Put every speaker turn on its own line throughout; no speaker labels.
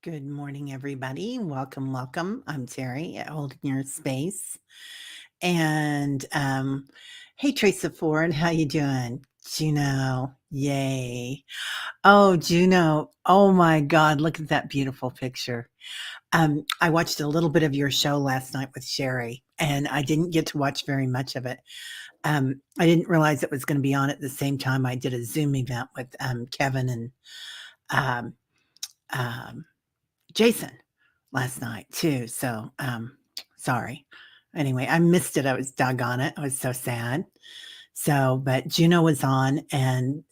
Good morning, everybody. Welcome, welcome. I'm Terry at Holding Your Space. And hey, Teresa Ford, how you doing? Juno, yay. Oh, Juno. Oh my God, look at that beautiful picture. I watched a little bit of your show last night with Sherry, and I didn't get to watch very much of it. I didn't realize it was going to be on at the same time I did a Zoom event with Kevin and um, um, Jason last night too. So, sorry. Anyway, I missed it. I was doggone it. I was so sad. So, but Juno was on, and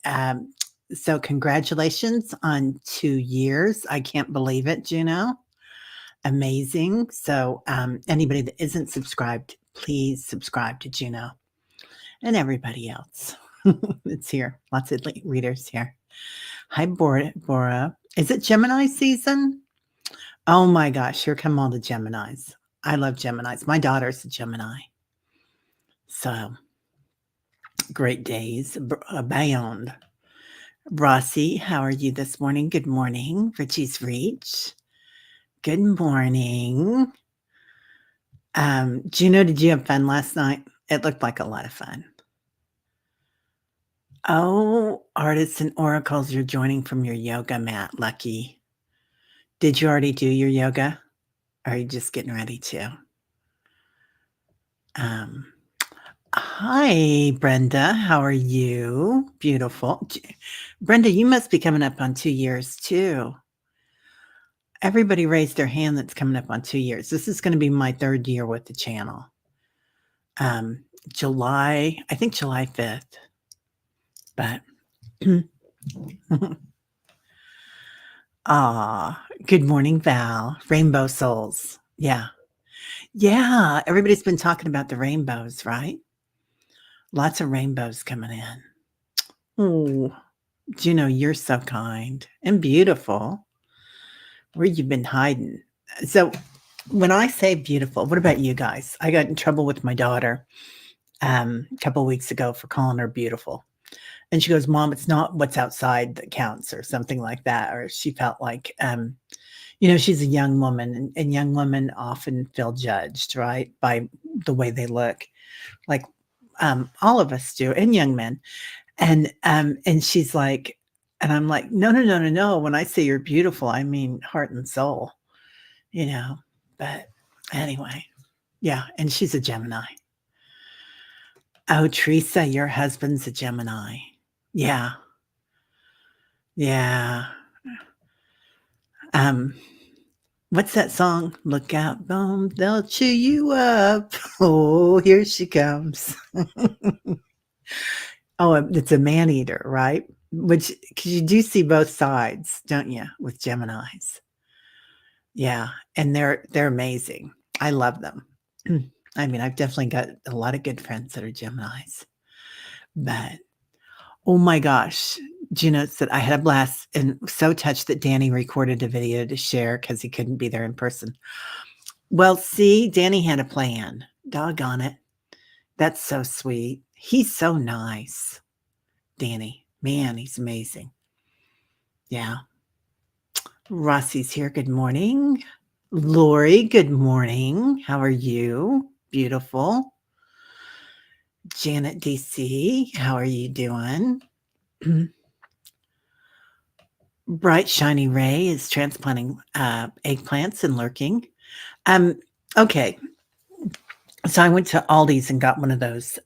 so congratulations on 2 years. I can't believe it, Juno. Amazing. So, anybody that isn't subscribed, please subscribe to Juno and everybody else. It's here. Lots of readers here. Hi, Bora. Is it Gemini season? Oh my gosh, here come all the Geminis. I love Geminis. My daughter's a Gemini. So, great days abound. Rossi, how are you this morning? Good morning. Richie's Reach. Good morning. Juno, did you have fun last night? It looked like a lot of fun. Oh, artists and oracles, you're joining from your yoga mat. Lucky. Did you already do your yoga? Or are you just getting ready to? Hi, Brenda. How are you? Beautiful. Brenda, you must be coming up on 2 years too. Everybody raised their hand that's coming up on 2 years. This is going to be my 3rd year with the channel. July 5th. But good morning, Val. Rainbow souls. Yeah. Yeah. Everybody's been talking about the rainbows, right? Lots of rainbows coming in. Oh, Juno, you're so kind and beautiful. Where you been hiding? So when I say beautiful, what about you guys? I got in trouble with my daughter a couple of weeks ago for calling her beautiful. And she goes, Mom, it's not what's outside that counts, or something like that. Or she felt like, she's a young woman, and young women often feel judged, right, by the way they look, like all of us do, and young men. And she's like, and I'm like, no. When I say you're beautiful, I mean heart and soul, But anyway, yeah. And she's a Gemini. Oh, Teresa, your husband's a Gemini. Yeah. Yeah. What's that song? Look out, boom, they'll chew you up. Oh, here she comes. Oh, it's a man eater, right? Because you do see both sides, don't you, with Geminis? Yeah, and they're amazing. I love them. I mean, I've definitely got a lot of good friends that are Geminis. But oh my gosh, Juno said I had a blast and so touched that Danny recorded a video to share because he couldn't be there in person. Well, see, Danny had a plan. Doggone it. That's so sweet. He's so nice. Danny, man, he's amazing. Yeah. Rossi's here. Good morning. Lori, good morning. How are you? Beautiful. Janet DC, how are you doing? Bright shiny Ray is transplanting eggplants and lurking. Okay. So I went to Aldi's and got one of those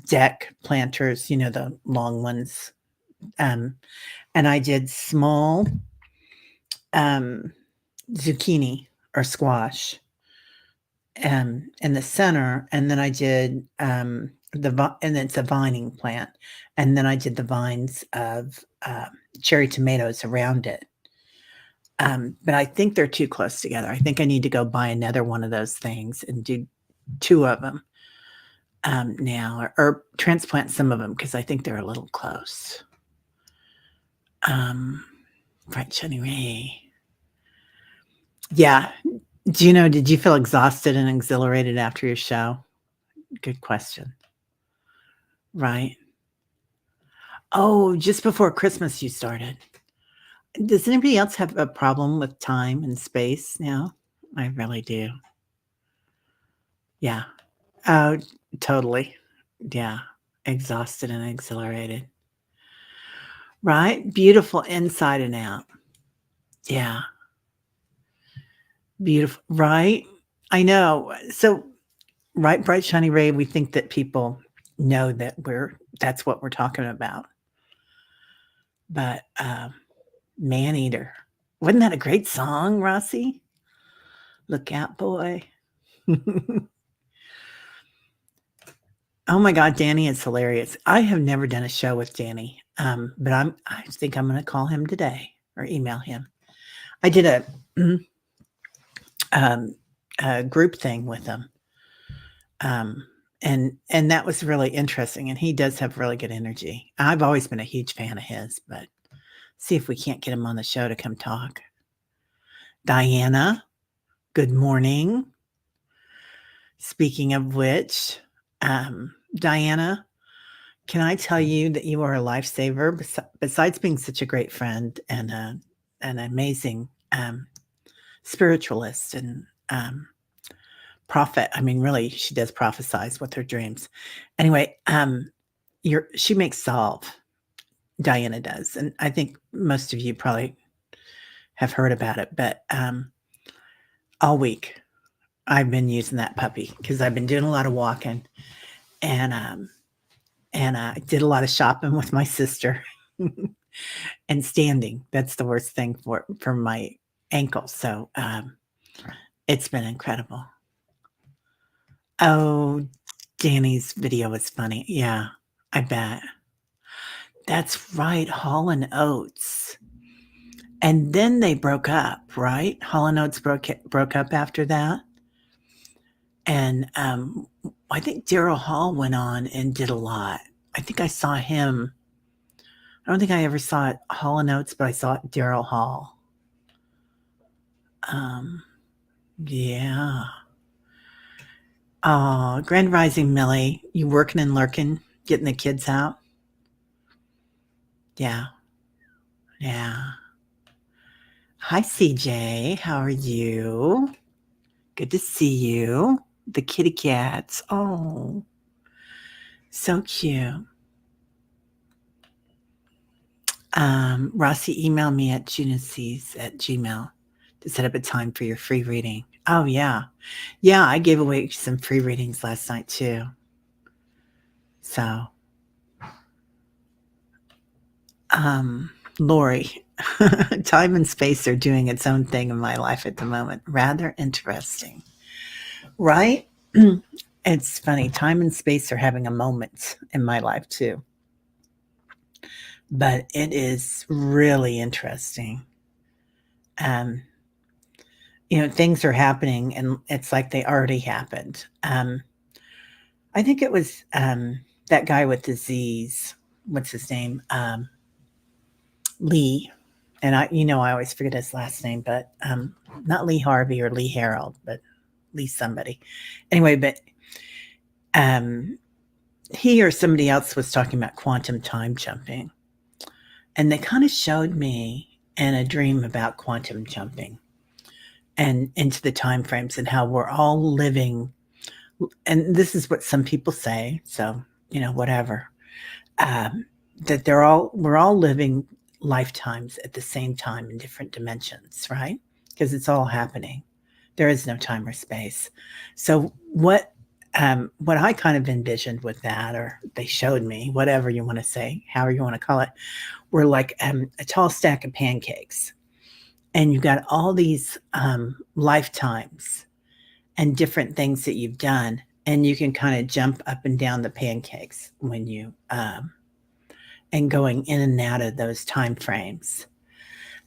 deck planters, the long ones. And I did small zucchini or squash in the center, and then I did and it's a vining plant, and then I did the vines of cherry tomatoes around it. But I think they're too close together. I think I need to go buy another one of those things and do 2 of them now, or transplant some of them because I think they're a little close. Right, shiny Ray. Yeah. Juno, did you feel exhausted and exhilarated after your show? Good question. Right. Oh, just before Christmas you started. Does anybody else have a problem with time and space now? I really do. Yeah. Oh, totally. Yeah. Exhausted and exhilarated. Right? Beautiful inside and out. Yeah. Beautiful. Right? I know. So, right, bright, shiny ray, we think that people know that that's what we're talking about. But Man Eater. Wasn't that a great song, Rossi? Look out, boy. Oh my God, Danny is hilarious. I have never done a show with Danny, but I think I'm going to call him today or email him. I did um, a group thing with him, um, and that was really interesting. And he does have really good energy. I've always been a huge fan of his, but see if we can't get him on the show to come talk. Diana, good morning. Speaking of which, Diana, can I tell you that you are a lifesaver besides being such a great friend and an amazing spiritualist and prophet? I mean, really, she does prophesize with her dreams. Anyway, she makes solve. Diana does, and I think most of you probably have heard about it. But all week, I've been using that puppy because I've been doing a lot of walking, and I did a lot of shopping with my sister. And standing, that's the worst thing for my ankles, so, it's been incredible. Oh, Danny's video was funny. Yeah, I bet. That's right, Hall& and Oates. And then they broke up, right? Hall& and Oates broke up after that, and, I think Daryl Hall went on and did a lot. I think I saw him. I don't think I ever saw Hall& and Oates, but I saw Daryl Hall. Yeah. Oh, Grand Rising Millie, you working and lurking, getting the kids out? Yeah, yeah. Hi, CJ. How are you? Good to see you. The kitty cats. Oh, so cute. Rossi emailed me at junasees at gmail to set up a time for your free reading. Oh, yeah. Yeah, I gave away some free readings last night, too. So, Lori, time and space are doing its own thing in my life at the moment. Rather interesting, right? It's funny. Time and space are having a moment in my life too, but it is really interesting. Um, things are happening, and it's like they already happened. I think it was that guy with the Z's. What's his name? Lee, and I always forget his last name, but not Lee Harvey or Lee Harold, but Lee somebody. Anyway, but he or somebody else was talking about quantum time jumping, and they kind of showed me in a dream about quantum jumping and into the time frames and how we're all living. And this is what some people say, so whatever. That we're all living lifetimes at the same time in different dimensions, right? Because it's all happening. There is no time or space. So what I kind of envisioned with that, or they showed me, whatever you want to say, however you want to call it, were like a tall stack of pancakes, and you've got all these lifetimes and different things that you've done, and you can kind of jump up and down the pancakes when you and going in and out of those time frames.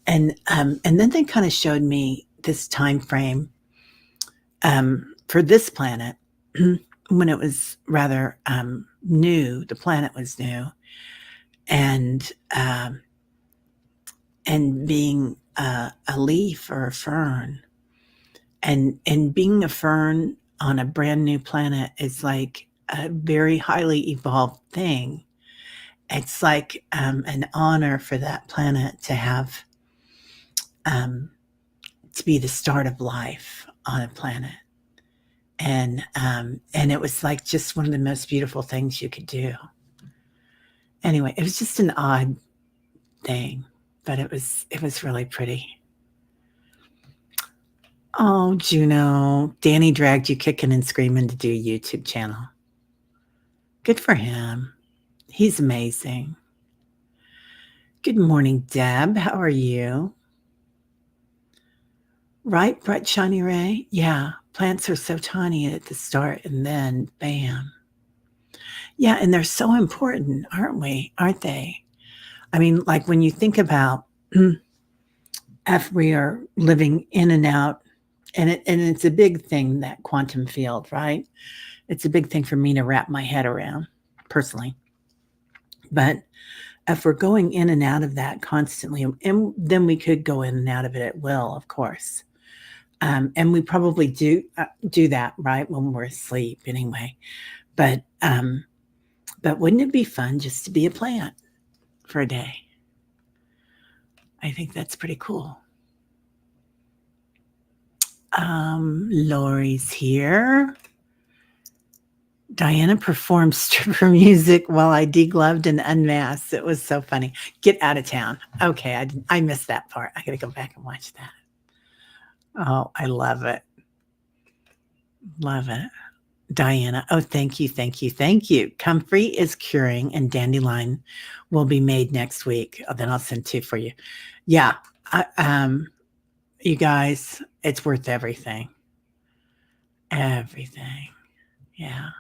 And then they kind of showed me this time frame for this planet when it was rather new. The planet was new, and being a leaf or a fern, and being a fern on a brand new planet is like a very highly evolved thing. It's like an honor for that planet to have to be the start of life on a planet. And it was like just one of the most beautiful things you could do. Anyway, it was just an odd thing, but it was really pretty. Oh, Juno, Danny dragged you kicking and screaming to do a YouTube channel. Good for him. He's amazing. Good morning, Deb. How are you? Right, Bright Shiny Ray? Yeah, plants are so tiny at the start and then bam. Yeah, and they're so important, aren't we? Aren't they? I mean, like when you think about if we are living in and out, and it's a big thing, that quantum field, right? It's a big thing for me to wrap my head around personally. But if we're going in and out of that constantly, and then we could go in and out of it at will, of course. And we probably do that, right, when we're asleep anyway. But wouldn't it be fun just to be a plant for a day? I think that's pretty cool. Lori's here. Diana performed stripper music while I degloved and unmasked. It was so funny. Get out of town. Okay, I missed that part. I got to go back and watch that. Oh, I love it. Love it. Diana. Oh, thank you, thank you, thank you. Comfrey is curing and dandelion will be made next week. Oh, then I'll send 2 for you. Yeah. You guys, it's worth everything. Everything. Yeah.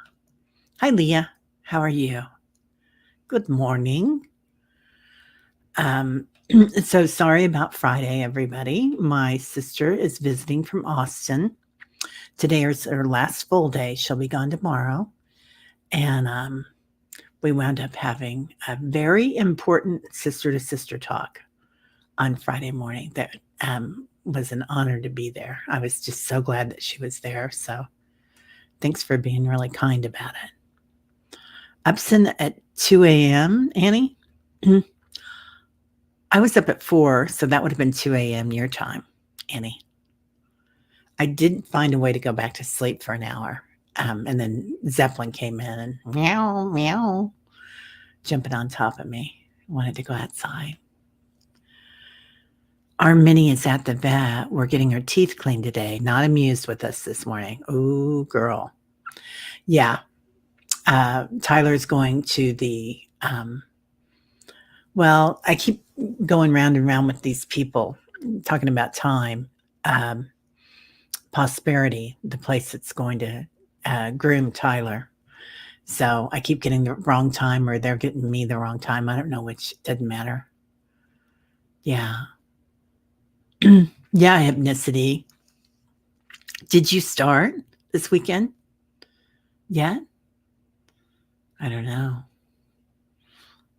Hi, Leah. How are you? Good morning. So sorry about Friday, everybody. My sister is visiting from Austin. Today is her last full day. She'll be gone tomorrow. And we wound up having a very important sister-to-sister talk on Friday morning that was an honor to be there. I was just so glad that she was there. So thanks for being really kind about it. Upson at 2 a.m., Annie? I was up at 4, so that would have been 2 a.m. your time, Annie. I did find a way to go back to sleep for an hour. And then Zeppelin came in and meow, meow, jumping on top of me. Wanted to go outside. Our Minnie is at the vet. We're getting her teeth cleaned today. Not amused with us this morning. Ooh, girl. Yeah. Tyler's going to the, well, I keep going round and round with these people talking about time. Prosperity, the place that's going to groom Tyler. So I keep getting the wrong time or they're getting me the wrong time. I don't know which. It doesn't matter. Yeah. Yeah, Hypnicity. Did you start this weekend yet? I don't know.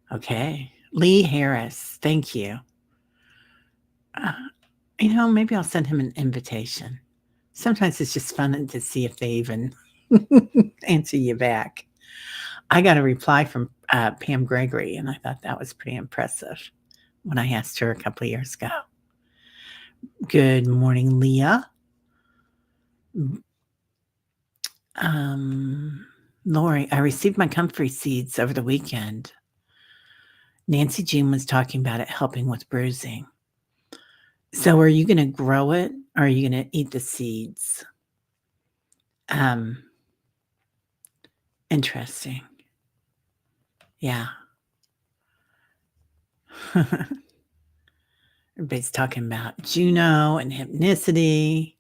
Okay. Lee Harris, thank you. Maybe I'll send him an invitation. Sometimes it's just fun to see if they even answer you back. I got a reply from Pam Gregory, and I thought that was pretty impressive when I asked her a couple of years ago. Good morning, Leah. Lori, I received my comfrey seeds over the weekend. Nancy Jean was talking about it helping with bruising. So are you going to grow it or are you going to eat the seeds? Interesting. Yeah. Everybody's talking about Juno and hypnicity.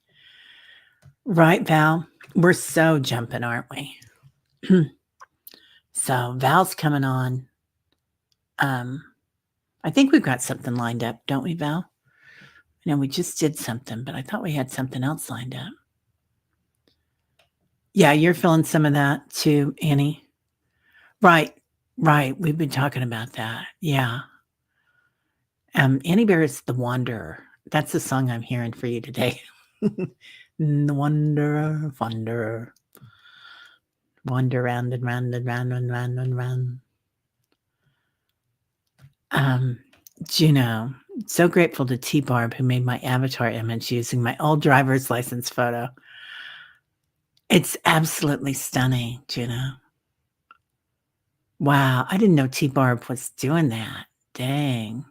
Right, Val? We're so jumping, aren't we? So Val's coming on. I think we've got something lined up, don't we, Val? We just did something, but I thought we had something else lined up. Yeah, you're feeling some of that too, Annie. Right. We've been talking about that. Yeah. Annie Bear is The Wanderer. That's the song I'm hearing for you today. The Wanderer, Wanderer. Wander round and round and round and round and round. Juno, so grateful to T Barb who made my avatar image using my old driver's license photo. It's absolutely stunning, Juno. Wow, I didn't know T Barb was doing that. Dang.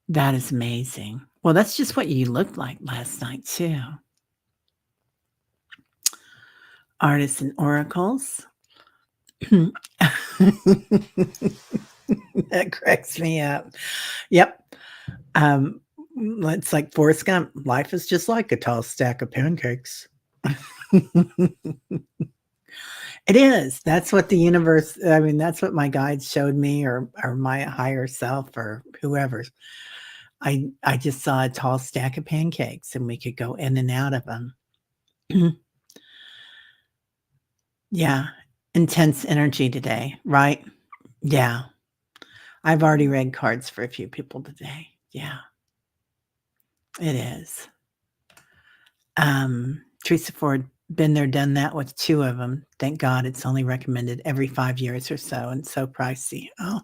That is amazing. Well, that's just what you looked like last night, too. Artists and oracles. That cracks me up. Yep. It's like Forrest Gump. Life is just like a tall stack of pancakes. It is. That's what the universe, I mean, that's what my guides showed me or my higher self or whoever. I just saw a tall stack of pancakes and we could go in and out of them. Yeah. Intense energy today, right? Yeah. I've already read cards for a few people today. Yeah. It is. Teresa Ford, been there, done that with 2 of them. Thank God it's only recommended every 5 years or so and so pricey. Oh.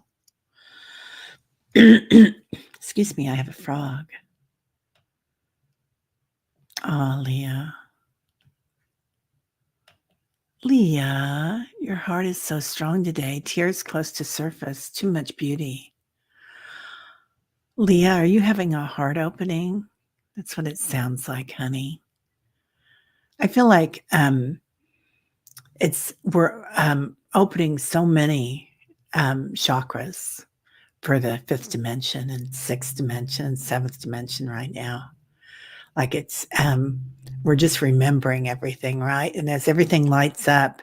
Excuse me, I have a frog. Oh, Leah. Leah, your heart is so strong today. Tears close to surface. Too much beauty. Leah, are you having a heart opening? That's what it sounds like, honey. I feel like we're opening so many chakras for the 5th dimension and 6th dimension, 7th dimension right now. Like it's we're just remembering everything, right? And as everything lights up,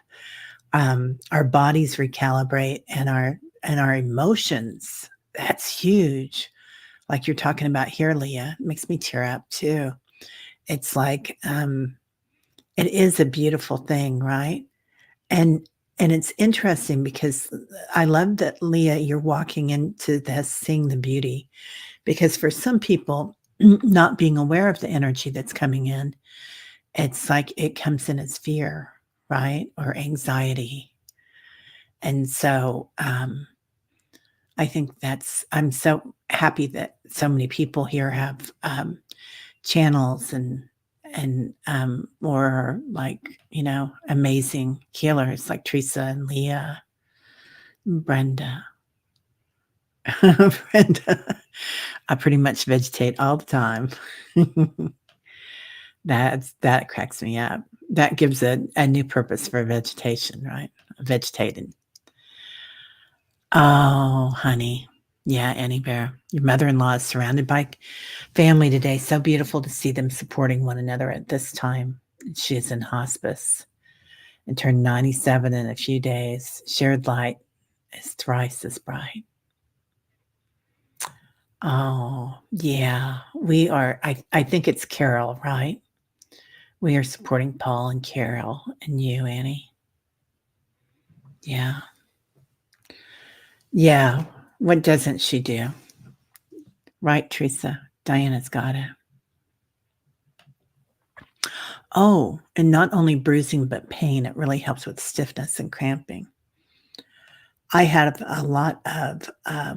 our bodies recalibrate and our emotions. That's huge. Like you're talking about here, Leah, it makes me tear up too. It's like it is a beautiful thing, right? And it's interesting because I love that, Leah, you're walking into this, seeing the beauty. Because for some people, not being aware of the energy that's coming in, it's like it comes in as fear, right? Or anxiety. And so I think I'm so happy that so many people here have channels and or like, amazing healers like Teresa and Leah, Brenda. Brenda, I pretty much vegetate all the time. That cracks me up. That gives a new purpose for vegetation, right? Vegetating. Oh, honey. Yeah, Annie Bear. Your mother-in-law is surrounded by family today. So beautiful to see them supporting one another at this time. She is in hospice and turned 97 in a few days. Shared light is thrice as bright. Oh, yeah. We are, I think it's Carol, right? We are supporting Paul and Carol and you, Annie. Yeah. Yeah. What doesn't she do? Right, Teresa? Diana's got it. Oh, and not only bruising, but pain. It really helps with stiffness and cramping. I had a lot of, at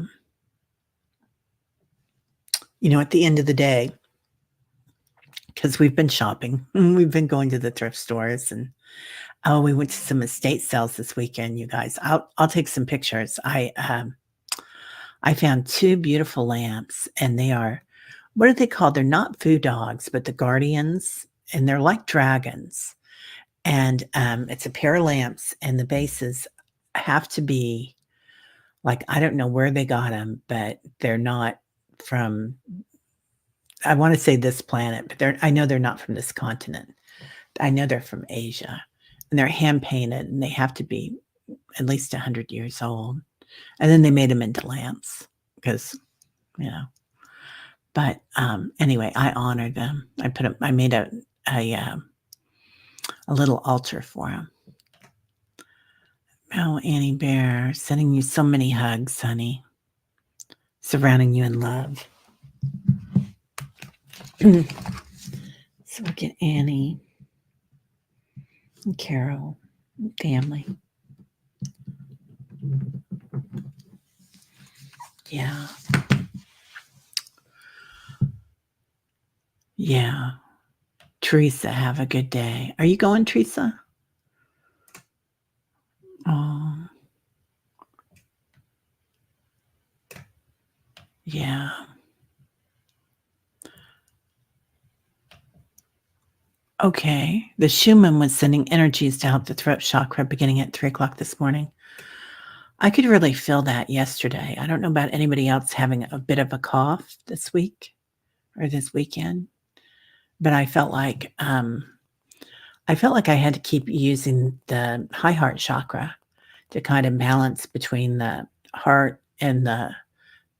the end of the day, because we've been shopping, we've been going to the thrift stores, and we went to some estate sales this weekend. You guys, I'll take some pictures. I found 2 beautiful lamps, and they are, what are they called? They're not food dogs, but the guardians, and they're like dragons. And it's a pair of lamps, and the bases have to be like, I don't know where they got them, but they're not from, I want to say this planet, but I know they're not from this continent. I know they're from Asia, and they're hand painted, and they have to be at least 100 years old. And then they made them into lamps because, but anyway, I honored them. I made a little altar for them. Oh, Annie Bear, sending you so many hugs, honey. Surrounding you in love. So look at Annie and Carol and family. Yeah. Yeah. Teresa, have a good day. Are you going, Teresa? Oh, yeah. Okay. The Schumann was sending energies to help the throat chakra beginning at 3 o'clock this morning. I could really feel that yesterday. I don't know about anybody else having a bit of a cough this week or this weekend, but I felt like I had to keep using the high heart chakra to kind of balance between the heart and the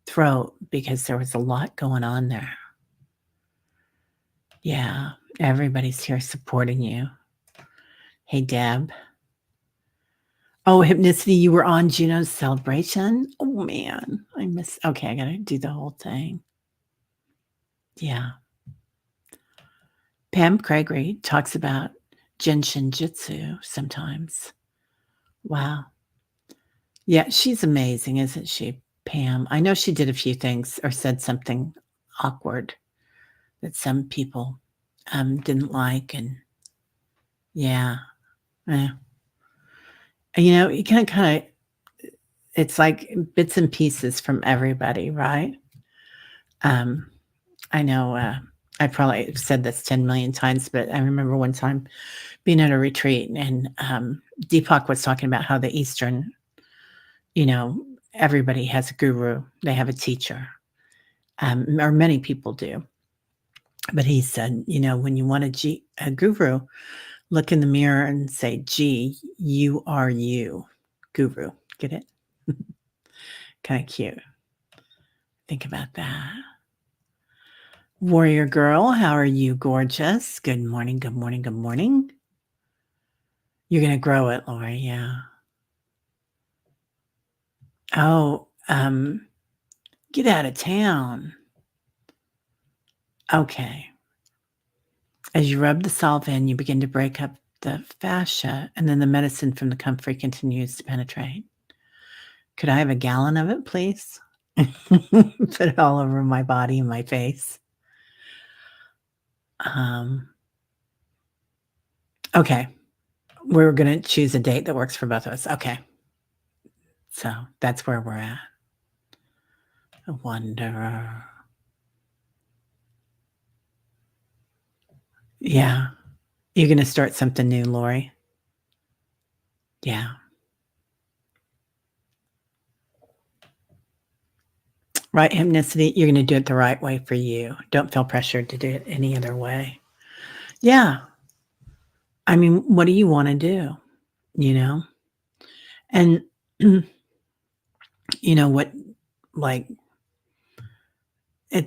throat because there was a lot going on there. Yeah, everybody's here supporting you. Hey, Deb. Oh, Hypnicity, you were on Juno's celebration? Oh, man. Okay, I got to do the whole thing. Yeah. Pam Gregory talks about Genshin Jitsu sometimes. Wow. Yeah, she's amazing, isn't she, Pam? I know she did a few things or said something awkward that some people didn't like. And yeah, eh. You can kind of, it's like bits and pieces from everybody, right? I know I probably have said this 10 million times, but I remember one time being at a retreat and Deepak was talking about how the Eastern, everybody has a guru, they have a teacher, or many people do. But he said, when you want a guru, look in the mirror and say, "Gee, you are you, guru." Get it? Kind of cute. Think about that. Warrior girl, how are you, gorgeous? Good morning, good morning, good morning. You're going to grow it, Lori. Yeah. Oh, get out of town. Okay. As you rub the salve in, you begin to break up the fascia, and then the medicine from the comfrey continues to penetrate. Could I have a gallon of it, please? Put it all over my body and my face. Okay. We're going to choose a date that works for both of us. Okay. So that's where we're at. A wanderer. Yeah. You're going to start something new, Lori? Yeah. Right, Hypnicity, you're going to do it the right way for you. Don't feel pressured to do it any other way. Yeah. I mean, what do you want to do? And, what, like,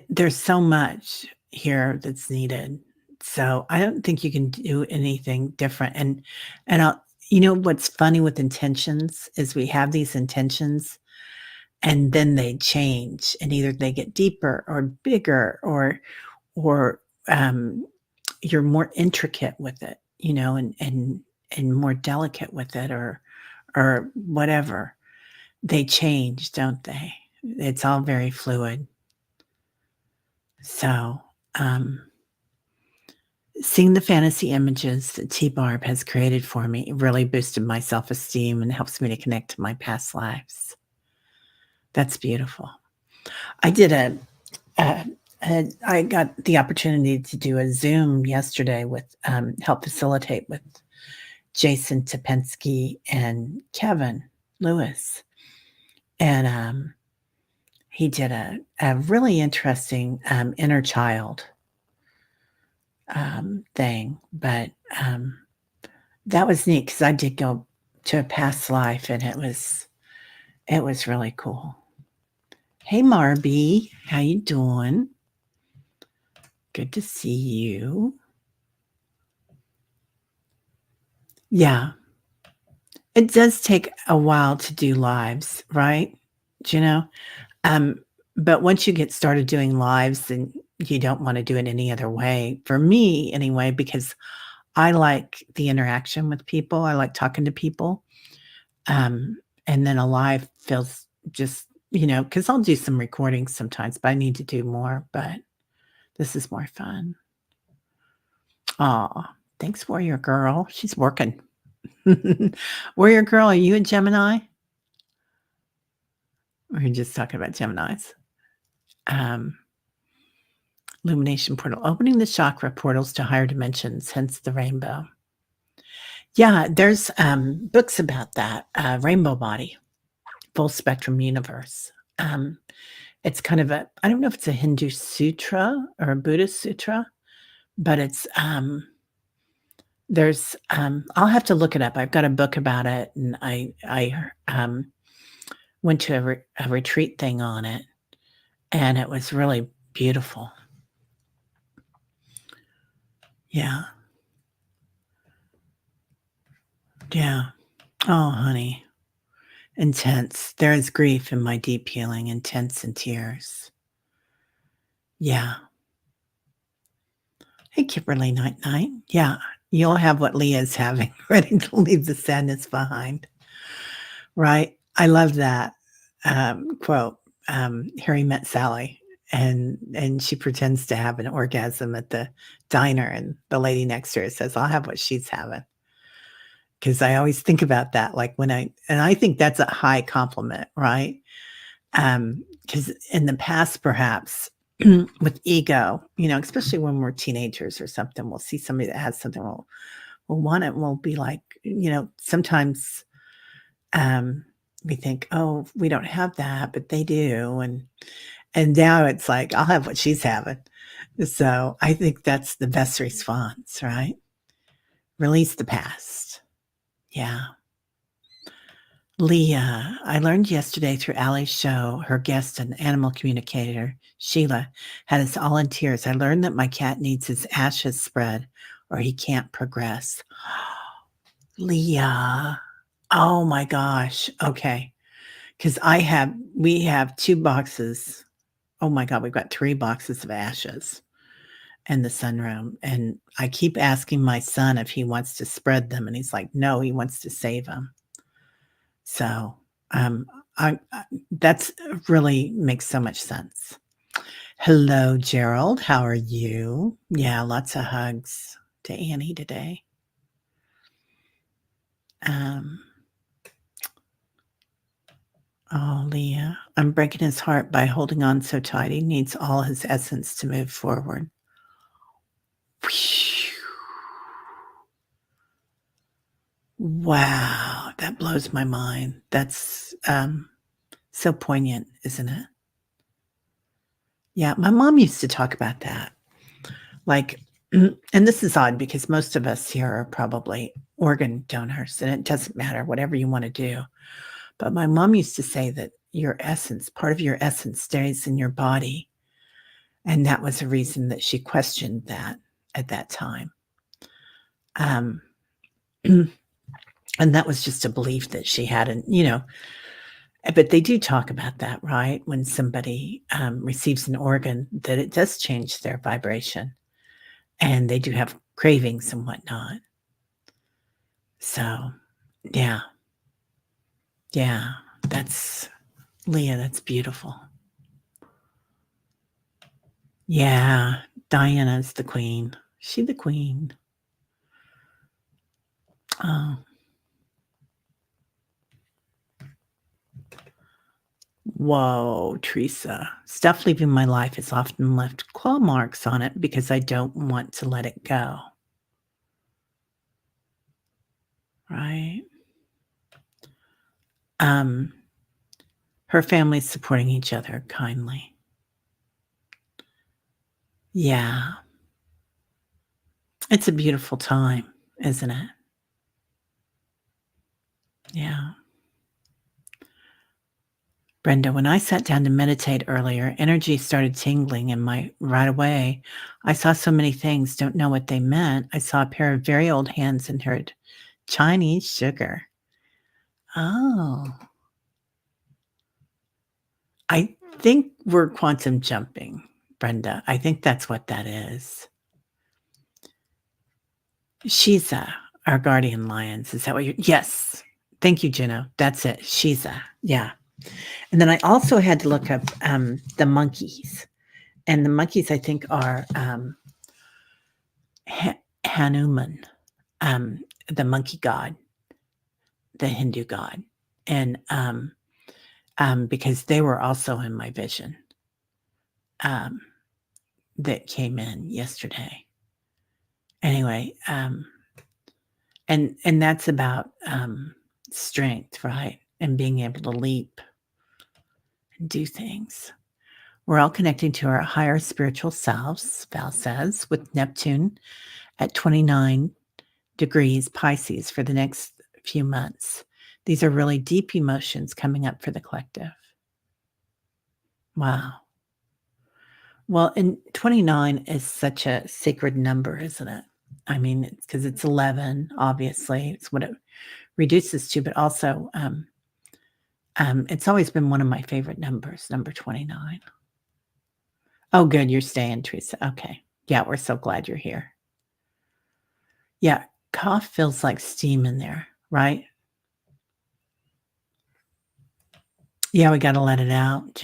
there's so much here that's needed. So I don't think you can do anything different. And what's funny with intentions is we have these intentions and then they change and either they get deeper or bigger or you're more intricate with it, and more delicate with it or whatever. They change, don't they? It's all very fluid. So, seeing the fantasy images that T-Barb has created for me really boosted my self-esteem and helps me to connect to my past lives. That's beautiful. I did I got the opportunity to do a Zoom yesterday with help facilitate with Jason Topensky and Kevin Lewis. And he did a really interesting inner child thing. But that was neat because I did go to a past life and it was really cool. Hey, Marby, how you doing? Good to see you. Yeah. It does take a while to do lives, right? But once you get started doing lives, then you don't want to do it any other way. For me, anyway, because I like the interaction with people. I like talking to people. And then a live feels just, because I'll do some recordings sometimes, but I need to do more. But this is more fun. Aw, thanks, Warrior Girl. She's working. Warrior Girl, are you a Gemini? We're just talking about Geminis. Um, Illumination portal, opening the chakra portals to higher dimensions, hence the rainbow. Yeah, there's books about that. Rainbow Body, Full Spectrum Universe. It's kind of I don't know if it's a Hindu sutra or a Buddhist sutra, but it's there's I'll have to look it up. I've got a book about it, and I went to a retreat thing on it, and it was really beautiful. Yeah. Yeah. Oh, honey. Intense. There is grief in my deep healing, intense in tears. Yeah. Hey, Kimberly Night Night. Yeah. You'll have what Leah's having, ready to leave the sadness behind. Right. I love that quote. Harry met Sally, and she pretends to have an orgasm at the diner, and the lady next to her says, I'll have what she's having. Because I always think about that, like and I think that's a high compliment, right? Because in the past, perhaps with ego, especially when we're teenagers or something, we'll see somebody that has something, we'll want it, and we'll be like, sometimes we think, oh, we don't have that, but they do, and now it's like, I'll have what she's having. So I think that's the best response, right? Release the past. Yeah. Leah, I learned yesterday through Allie's show, her guest and animal communicator, Sheila, had us all in tears. I learned that my cat needs his ashes spread or he can't progress. Leah. Oh my gosh. Okay. Because we have 2 boxes. Oh my God, we've got 3 boxes of ashes in the sunroom. And I keep asking my son if he wants to spread them. And he's like, no, he wants to save them. So, that's really makes so much sense. Hello, Gerald. How are you? Yeah, lots of hugs to Annie today. Oh, Leah, I'm breaking his heart by holding on so tight. He needs all his essence to move forward. Wow, that blows my mind. That's so poignant, isn't it? Yeah, my mom used to talk about that. Like, and this is odd because most of us here are probably organ donors, and it doesn't matter, whatever you want to do. But my mom used to say that your essence, part of your essence, stays in your body. And that was a reason that she questioned that at that time. And that was just a belief that she had. And, but they do talk about that, right? When somebody receives an organ, that it does change their vibration. And they do have cravings and whatnot. So, yeah. Yeah. That's, Leah, that's beautiful. Yeah. Diana's the queen. She the queen. Oh. Whoa, Teresa. Stuff leaving my life has often left claw marks on it because I don't want to let it go. Right? Her family's supporting each other kindly. Yeah. It's a beautiful time, isn't it? Yeah. Brenda, when I sat down to meditate earlier, energy started tingling in right away. I saw so many things, don't know what they meant. I saw a pair of very old hands and heard Chinese sugar. Oh. I think we're quantum jumping, Brenda. I think that's what that is. Shiza, our guardian lions. Is that what you're? Yes. Thank you, Juno. That's it. Shiza. Yeah. And then I also had to look up the monkeys. And the monkeys, I think, are Hanuman, the monkey god, the Hindu god, and because they were also in my vision um, that came in yesterday. Anyway, and that's about strength, right? And being able to leap and do things. We're all connecting to our higher spiritual selves, Val says, with Neptune at 29 degrees Pisces for the next few months. These are really deep emotions coming up for the collective. Wow. Well, and 29 is such a sacred number, isn't it? I mean, it's because it's 11, obviously. It's what it reduces to, but also it's always been one of my favorite numbers, number 29. Oh, good. You're staying, Teresa. Okay. Yeah, we're so glad you're here. Yeah, cough feels like steam in there, right? Yeah, we got to let it out,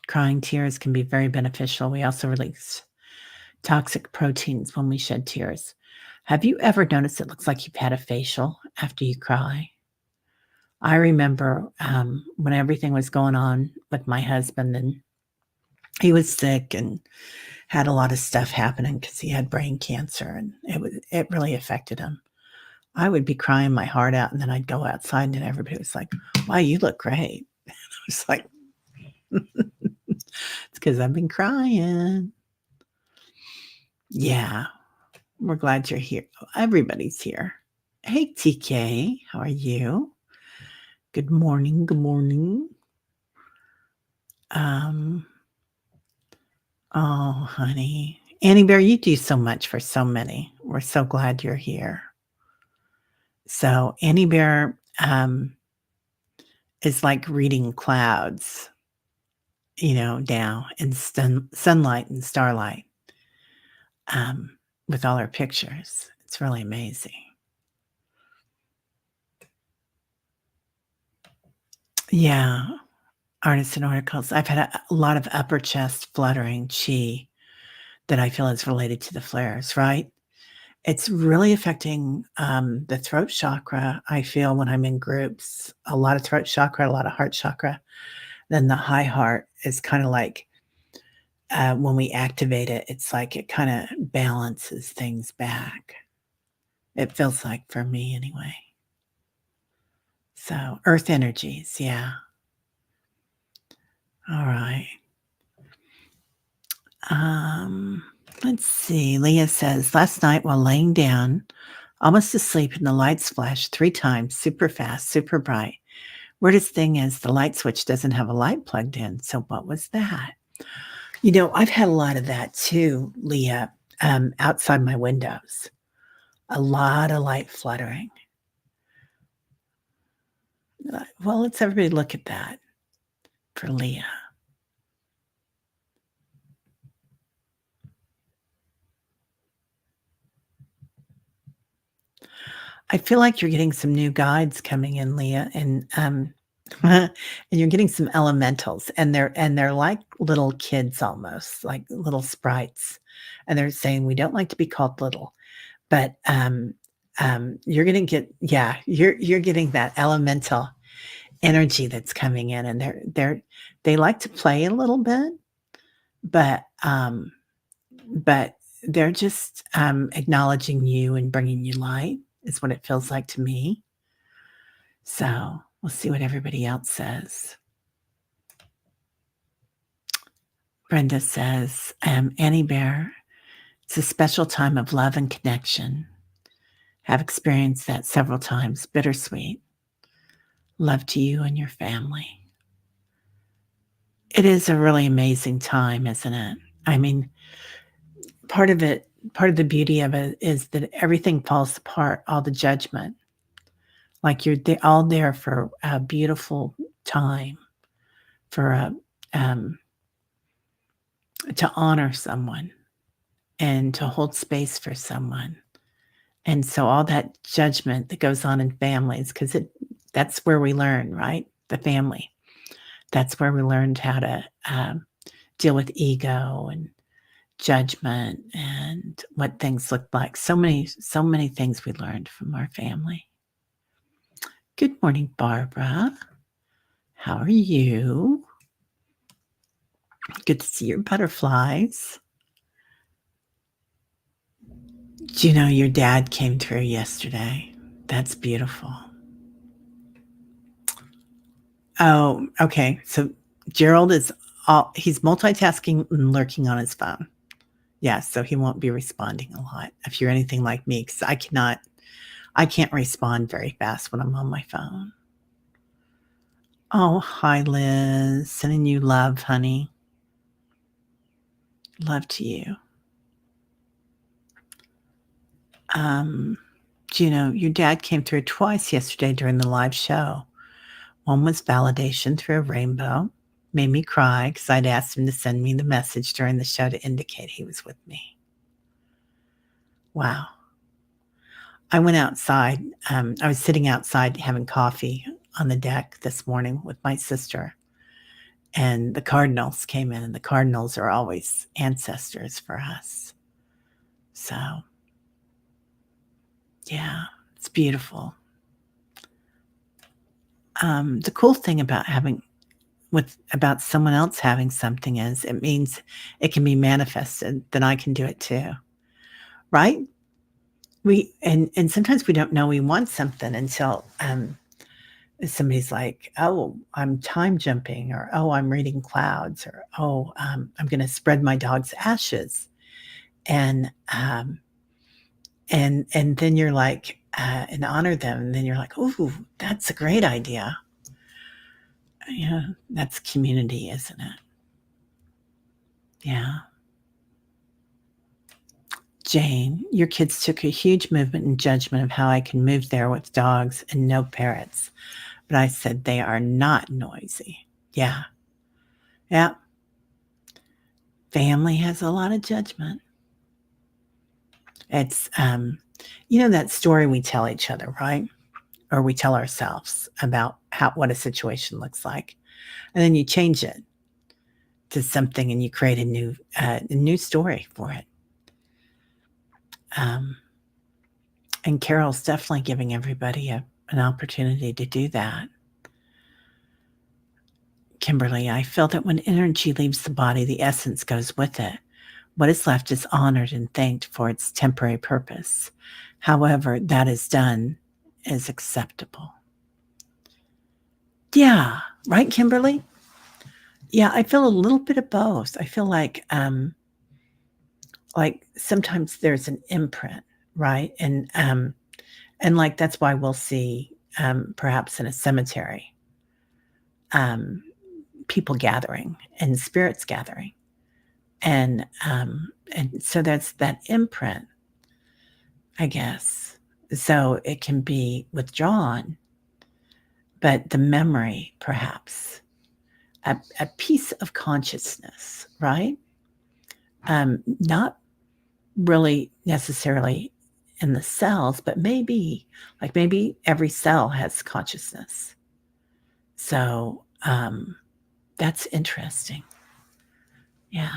Crying tears can be very beneficial. We also release toxic proteins when we shed tears. Have you ever noticed it looks like you've had a facial after you cry? I remember when everything was going on with my husband, and he was sick and had a lot of stuff happening because he had brain cancer, and it really affected him. I would be crying my heart out, and then I'd go outside, and everybody was like, "Wow, you look great." I was like, "It's because I've been crying." Yeah, we're glad you're here. Everybody's here. Hey, TK, how are you? Good morning. Good morning. Oh, honey. Annie Bear, you do so much for so many. We're so glad you're here. So Annie Bear is like reading clouds, now in sunlight and starlight with all her pictures. It's really amazing. Yeah. Artists and articles. I've had a lot of upper chest fluttering chi that I feel is related to the flares, right? It's really affecting the throat chakra. I feel when I'm in groups, a lot of throat chakra, a lot of heart chakra. Then the high heart is kind of like when we activate it, it's like it kind of balances things back. It feels like for me anyway. So earth energies, yeah. All right. Let's see. Leah says, last night while laying down, almost asleep, and the lights flashed 3 times, super fast, super bright. Weirdest thing is the light switch doesn't have a light plugged in. So what was that? I've had a lot of that too, Leah, outside my windows. A lot of light fluttering. Well, let's everybody look at that for Leah. I feel like you're getting some new guides coming in, Leah, and and you're getting some elementals, and they're like little kids almost, like little sprites, and they're saying we don't like to be called little, but you're gonna you're getting that elemental energy that's coming in, and they like to play a little bit, but they're just acknowledging you and bringing you light is what it feels like to me. So we'll see what everybody else says. Brenda says, Annie Bear, it's a special time of love and connection. Have experienced that several times. Bittersweet. Love to you and your family. It is a really amazing time, isn't it? I mean, part of the beauty of it is that everything falls apart, all the judgment. Like they're all there for a beautiful time, for to honor someone and to hold space for someone. And so all that judgment that goes on in families, because that's where we learn, right? The family. That's where we learned how to deal with ego and judgment and and what things looked like. So many things we learned from our family. Good morning, Barbara. How are you? Good to see your butterflies. Do you know your dad came through yesterday? That's beautiful. Oh, okay. So Gerald is he's multitasking and lurking on his phone. Yeah, so he won't be responding a lot if you're anything like me, because I can't respond very fast when I'm on my phone. Oh, hi, Liz. Sending you love, honey. Love to you. Do you know, your dad came through twice yesterday during the live show. One was validation through a rainbow. Made me cry because I'd asked him to send me the message during the show to indicate he was with me. Wow. I went outside. I was sitting outside having coffee on the deck this morning with my sister. And the cardinals came in, and the cardinals are always ancestors for us. So, yeah, it's beautiful. The cool thing about about someone else having something is it means it can be manifested, then I can do it too. Right? And sometimes we don't know we want something until somebody's like, oh, I'm time jumping, or oh, I'm reading clouds, or oh, I'm going to spread my dog's ashes, and then you're like, and honor them, and then you're like, ooh, that's a great idea. Yeah, that's community, isn't it? Yeah. Jane, your kids took a huge movement and judgment of how I can move there with dogs and no parrots. But I said they are not noisy. Yeah. Yeah. Family has a lot of judgment. It's, that story we tell each other, right? Or we tell ourselves about what a situation looks like. And then you change it to something and you create a new story for it. And Carol's definitely giving everybody an opportunity to do that. Kimberly, I feel that when energy leaves the body, the essence goes with it. What is left is honored and thanked for its temporary purpose. However, that is done is acceptable. Yeah, right, Kimberly? Yeah, I feel a little bit of both. I feel like sometimes there's an imprint, right? And like that's why we'll see perhaps in a cemetery people gathering and spirits gathering. And so that's that imprint, I guess. So it can be withdrawn, but the memory, perhaps, a piece of consciousness, right? Not really necessarily in the cells, but maybe every cell has consciousness. So that's interesting. Yeah.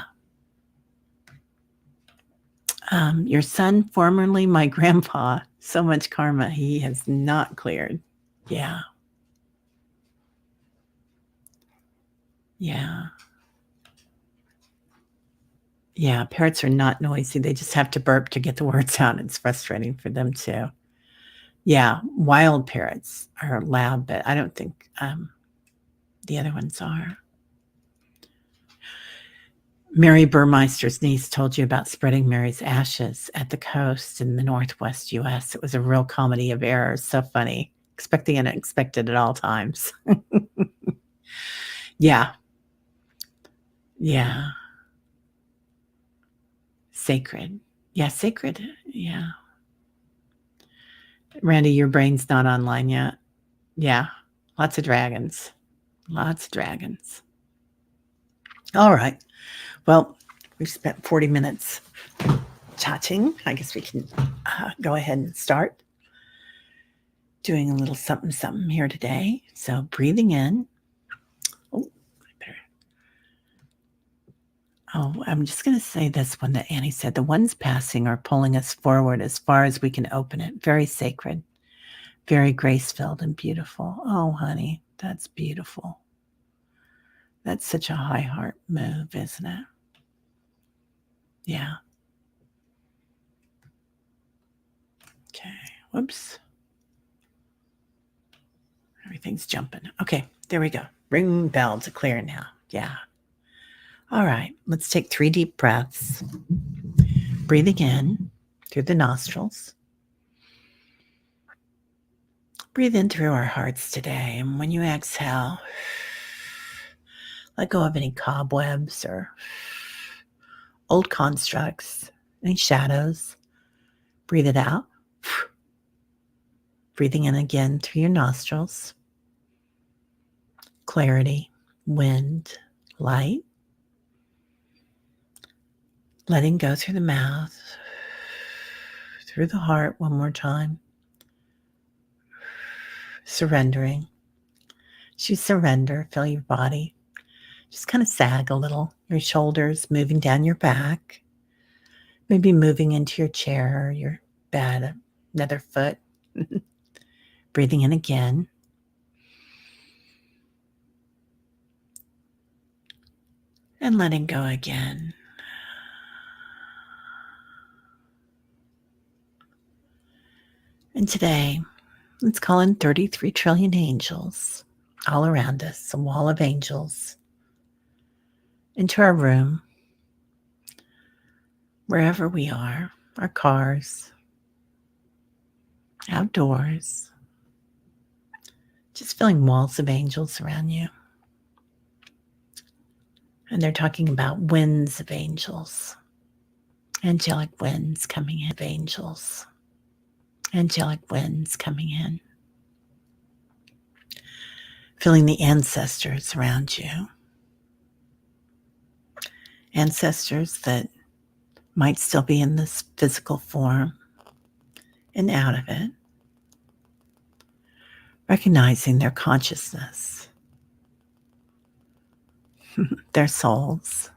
Your son, formerly my grandpa, so much karma he has not cleared. Yeah. Yeah. Yeah, parrots are not noisy. They just have to burp to get the words out. It's frustrating for them too. Yeah, wild parrots are loud, but I don't think the other ones are. Mary Burmeister's niece told you about spreading Mary's ashes at the coast in the Northwest U.S. It was a real comedy of errors. So funny. Expecting and unexpected at all times. Yeah. Yeah. Sacred. Yeah, sacred. Yeah. Randy, your brain's not online yet. Yeah. Lots of dragons. Lots of dragons. All right. Well, we've spent 40 minutes chatting. I guess we can go ahead and start doing a little something here today. So breathing in. Oh, Oh, I'm just going to say this one that Annie said. The ones passing are pulling us forward as far as we can open it. Very sacred, very grace-filled and beautiful. Oh, honey, that's beautiful. That's such a high heart move, isn't it? Yeah. Okay. Whoops. Everything's jumping. Okay, there we go. Ring bell to clear now. Yeah. All right, let's take 3 deep breaths. Breathing in through the nostrils. Breathe in through our hearts today. And when you exhale, let go of any cobwebs or old constructs, any shadows. Breathe it out. Breathing in again through your nostrils. Clarity, wind, light. Letting go through the mouth, through the heart one more time. Surrendering. As you surrender, feel your body just kind of sag a little. Your shoulders moving down your back. Maybe moving into your chair or your bed, another foot. Breathing in again. And letting go again. And today, let's call in 33 trillion angels all around us, a wall of angels, into our room, wherever we are, our cars, outdoors, just feeling walls of angels around you. And they're talking about winds of angels, angelic winds coming in, of angels, angelic winds coming in. Feeling the ancestors around you. Ancestors that might still be in this physical form and out of it. Recognizing their consciousness, their souls,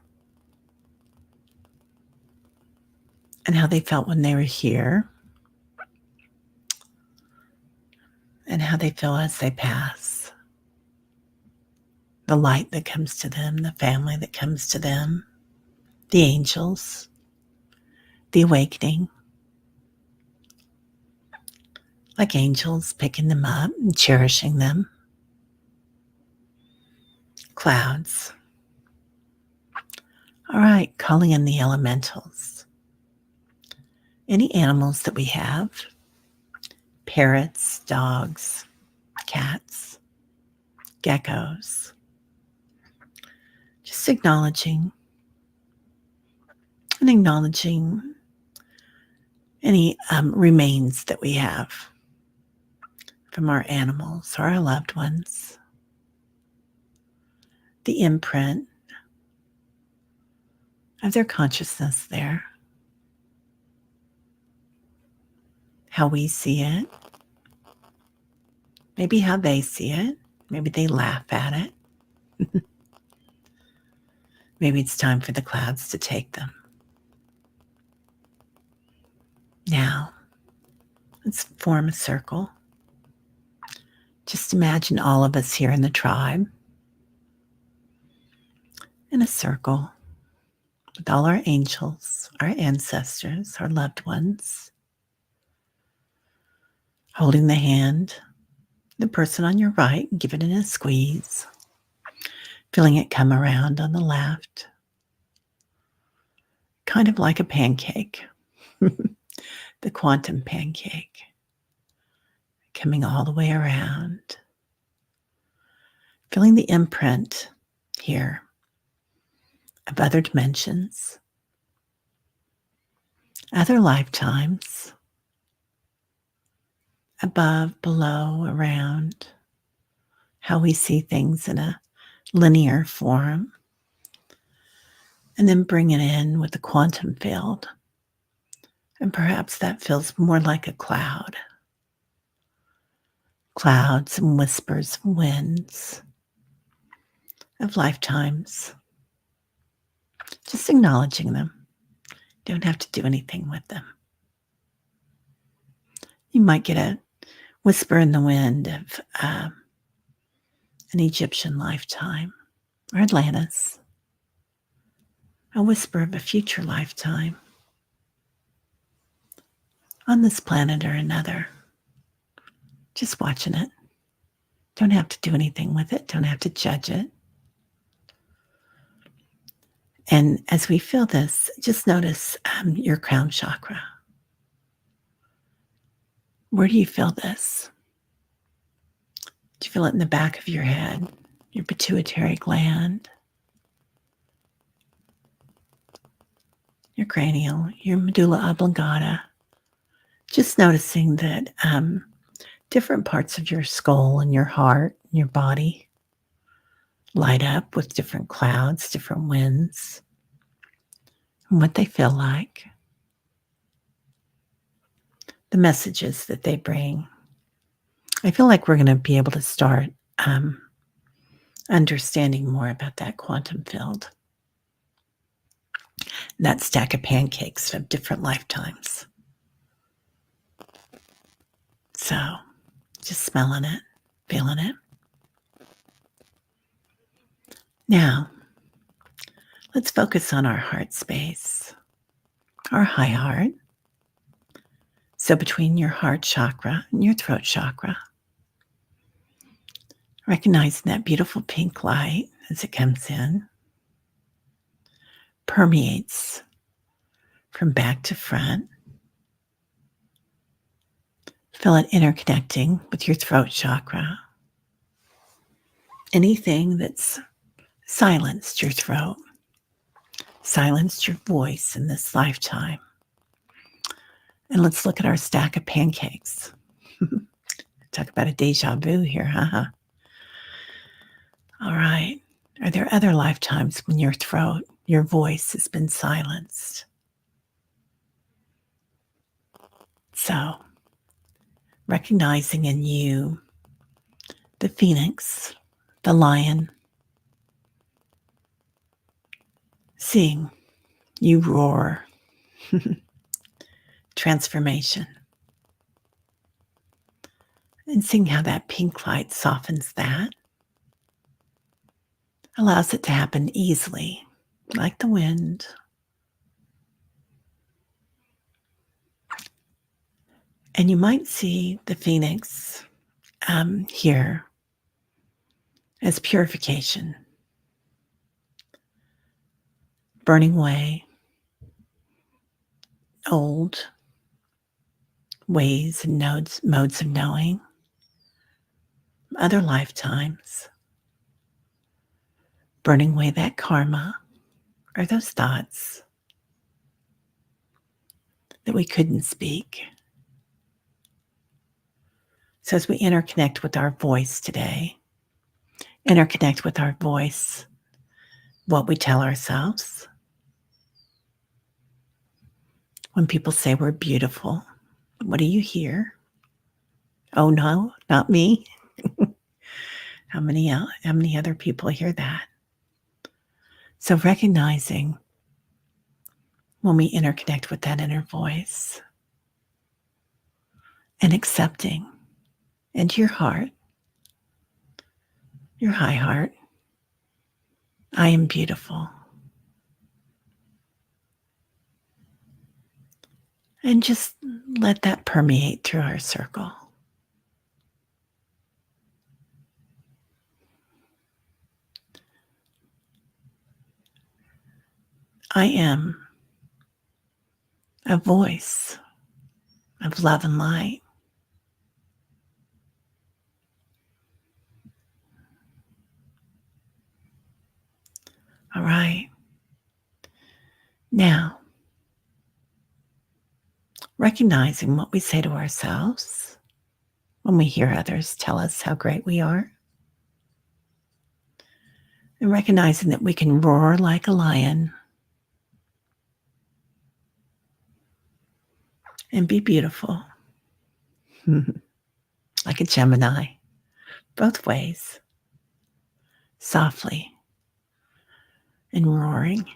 and how they felt when they were here, and how they feel as they pass. The light that comes to them, the family that comes to them, the angels, the awakening. Like angels, picking them up and cherishing them. Clouds. All right, calling in the elementals. Any animals that we have, parrots, dogs, cats, geckos. Just acknowledging any remains that we have from our animals or our loved ones. The imprint of their consciousness there. How we see it. Maybe how they see it. Maybe they laugh at it. Maybe it's time for the clouds to take them. Now, let's form a circle. Just imagine all of us here in the tribe in a circle with all our angels, our ancestors, our loved ones, holding the hand, the person on your right, give it a squeeze, feeling it come around on the left, kind of like a pancake, the quantum pancake, coming all the way around, feeling the imprint here of other dimensions, other lifetimes, above, below, around, how we see things in a linear form, and then bring it in with the quantum field. And perhaps that feels more like a cloud. Clouds and whispers of winds, of lifetimes. Just acknowledging them. Don't have to do anything with them. You might get a whisper in the wind of an Egyptian lifetime or Atlantis, a whisper of a future lifetime on this planet or another. Just watching it. Don't have to do anything with it. Don't have to judge it. And as we feel this, just notice your crown chakra. Where do you feel this? Do you feel it in the back of your head, your pituitary gland, your cranial, your medulla oblongata? Just noticing that different parts of your skull and your heart and your body light up with different clouds, different winds, and what they feel like, the messages that they bring. I feel like we're going to be able to start understanding more about that quantum field, that stack of pancakes of different lifetimes. So just smelling it, feeling it. Now, let's focus on our heart space, our high heart. So between your heart chakra and your throat chakra, recognizing that beautiful pink light as it comes in, permeates from back to front. Feel it interconnecting with your throat chakra. Anything that's silenced your throat, silenced your voice in this lifetime. And let's look at our stack of pancakes. Talk about a deja vu here, huh? All right. Are there other lifetimes when your throat, your voice has been silenced? So, recognizing in you the phoenix, the lion, seeing you roar, transformation, and seeing how that pink light softens that, allows it to happen easily, like the wind. And you might see the phoenix here as purification, burning away old ways and modes of knowing, other lifetimes, burning away that karma or those thoughts that we couldn't speak. So as we interconnect with our voice today, interconnect with our voice, what we tell ourselves. When people say we're beautiful, what do you hear? Oh no, not me. How many other people hear that? So recognizing when we interconnect with that inner voice and accepting into your heart, your high heart, I am beautiful. And just let that permeate through our circle. I am a voice of love and light. All right. Now, recognizing what we say to ourselves when we hear others tell us how great we are, and recognizing that we can roar like a lion and be beautiful, like a Gemini, both ways, softly and roaring.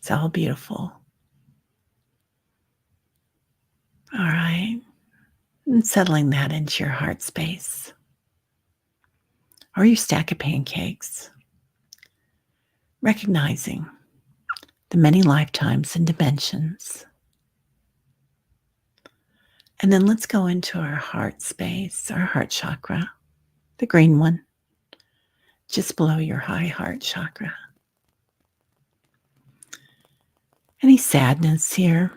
It's all beautiful. All right. And settling that into your heart space or your stack of pancakes. Recognizing the many lifetimes and dimensions. And then let's go into our heart space, our heart chakra, the green one, just below your high heart chakra. Any sadness here?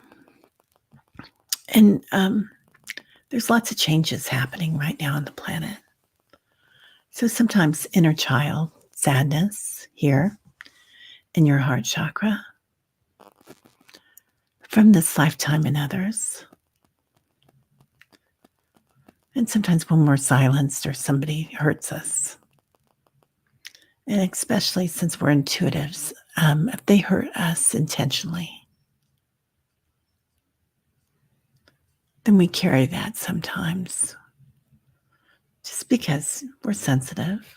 And there's lots of changes happening right now on the planet. So sometimes inner child sadness here in your heart chakra from this lifetime and others. And sometimes when we're silenced or somebody hurts us. And especially since we're intuitives, if they hurt us intentionally, then we carry that sometimes just because we're sensitive.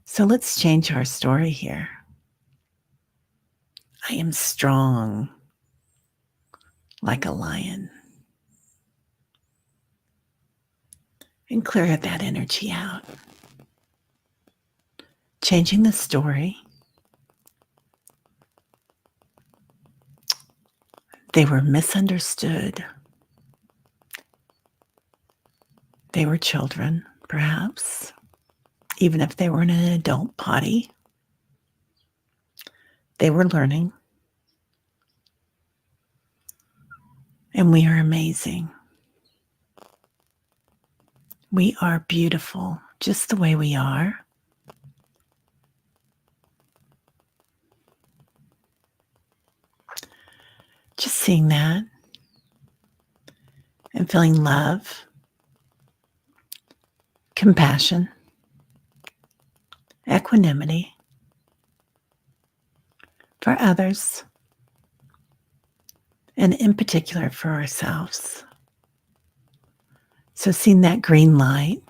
So let's change our story here. I am strong like a lion. And clear that energy out. Changing the story. They were misunderstood. They were children, perhaps, even if they were in an adult body. They were learning. And we are amazing. We are beautiful, just the way we are. Just seeing that and feeling love, compassion, equanimity for others, and in particular for ourselves. So seeing that green light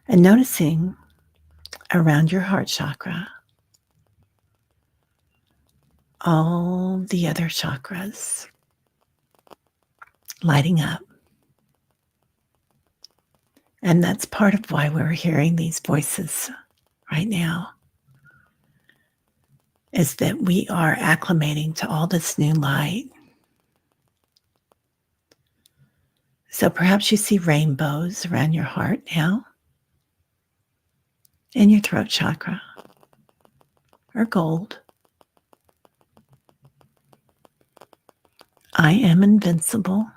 and noticing around your heart chakra all the other chakras lighting up. And that's part of why we're hearing these voices right now, is that we are acclimating to all this new light. So perhaps you see rainbows around your heart now, in your throat chakra, or gold. I am invincible.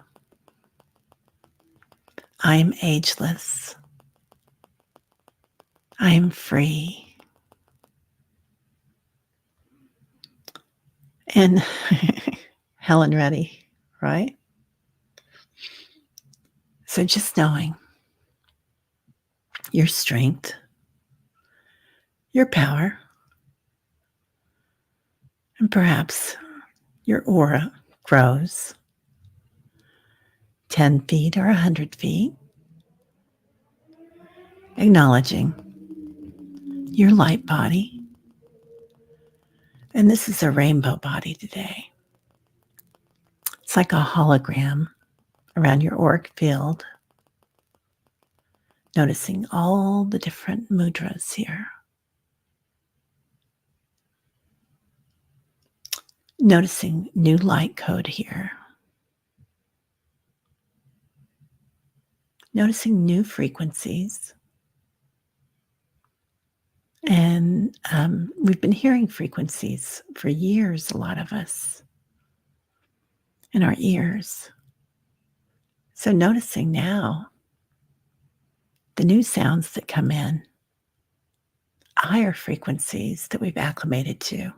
I am ageless. I am free. And Helen Reddy, right? So just knowing your strength, your power, and perhaps your aura grows 10 feet or 100 feet, acknowledging your light body. And this is a rainbow body today. It's like a hologram around your auric field, noticing all the different mudras here. Noticing new light code here. Noticing new frequencies. And we've been hearing frequencies for years, a lot of us, in our ears. So noticing now the new sounds that come in, higher frequencies that we've acclimated to.